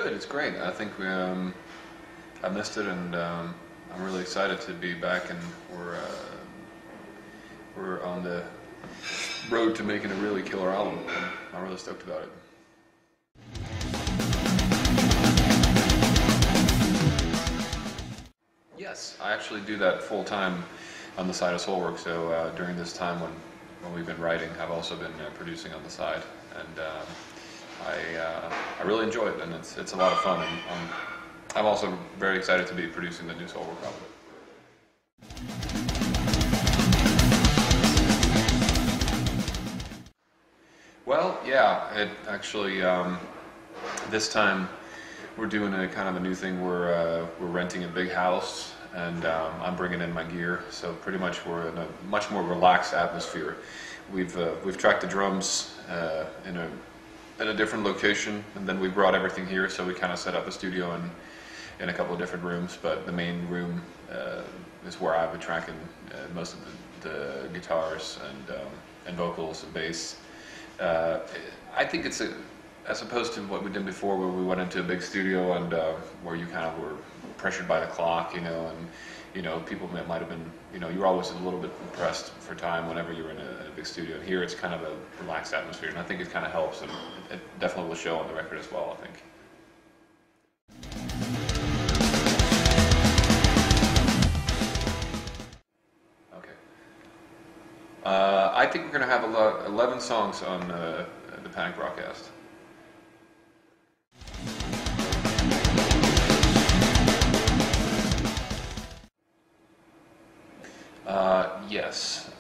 good. It's great. I think I missed it, and I'm really excited to be back, and we're on the road to making a really killer album. I'm really stoked about it. Yes, I actually do that full time on the side of Soilwork. So during this time when we've been writing, I've also been producing on the side, and I really enjoy it, and it's a lot of fun. And I'm also very excited to be producing the new Soilwork album. Well, yeah, it actually this time we're doing a kind of a new thing. We're renting a big house, and I'm bringing in my gear. So pretty much we're in a much more relaxed atmosphere. We've tracked the drums in a different location, and then we brought everything here. So we kind of set up a studio in a couple of different rooms. But the main room is where I've been tracking most of the guitars and vocals and bass. I think it's as opposed to what we did before, where we went into a big studio and where you kind of were pressured by the clock, and people might have been, you were always a little bit pressed for time whenever you were in a big studio. And here it's kind of a relaxed atmosphere, and I think it kind of helps, and it definitely will show on the record as well, I think. Okay. I think we're going to have 11 songs on the Panic broadcast. Yes.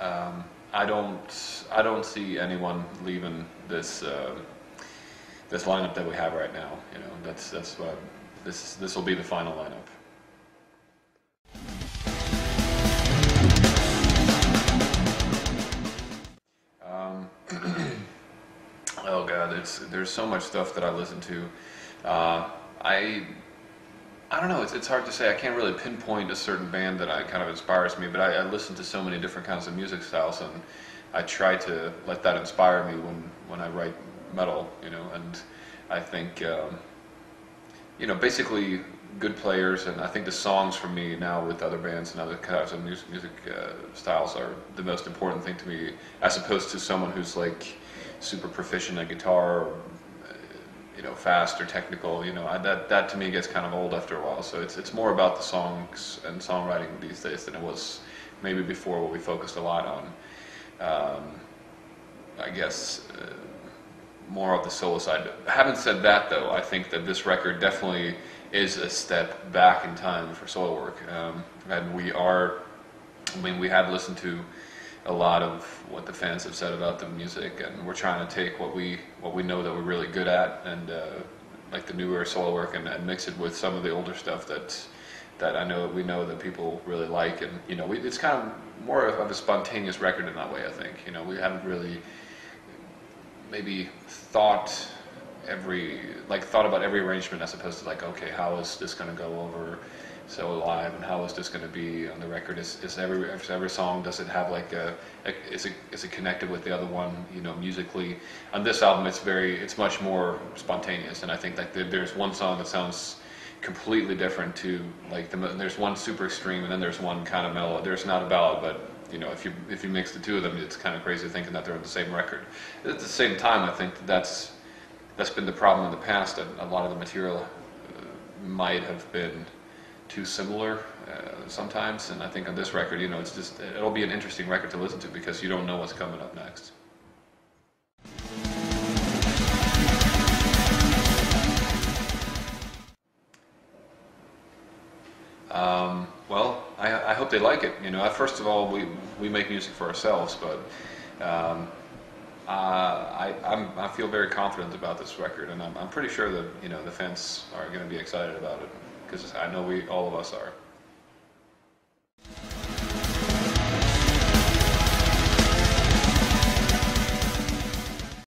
I don't see anyone leaving this this lineup that we have right now. That's what this will be the final lineup. Oh God, there's so much stuff that I listen to. I don't know, it's hard to say. I can't really pinpoint a certain band that kind of inspires me, but I listen to so many different kinds of music styles, and I try to let that inspire me when I write metal, and I think, basically good players, and I think the songs for me now with other bands and other kinds of music styles are the most important thing to me, as opposed to someone who's like super proficient at guitar, or fast or technical. That to me gets kind of old after a while. So it's more about the songs and songwriting these days than it was maybe before, where we focused a lot on, I guess, more of the solo side. Having said that, though, I think that this record definitely is a step back in time for Soilwork, and we have listened to a lot of what the fans have said about the music, and we're trying to take what we know that we're really good at, and like the newer Soilwork, and mix it with some of the older stuff that we know that people really like, and it's kind of more of a spontaneous record in that way. I think we haven't really maybe thought about every arrangement, as opposed to like, okay, how is this going to go over so live, and how is this going to be on the record? Is every song, does it have like is it connected with the other one, musically? On this album, it's much more spontaneous, and I think like there's one song that sounds completely different to like there's one super extreme, and then there's one kind of mellow. There's not a ballad, but if you mix the two of them, it's kind of crazy thinking that they're on the same record. At the same time, I think that's been the problem in the past, that a lot of the material might have been too similar sometimes, and I think on this record, it'll be an interesting record to listen to, because you don't know what's coming up next. Well, I hope they like it. First of all, we make music for ourselves, but I feel very confident about this record, and I'm pretty sure that the fans are going to be excited about it, because I know all of us are.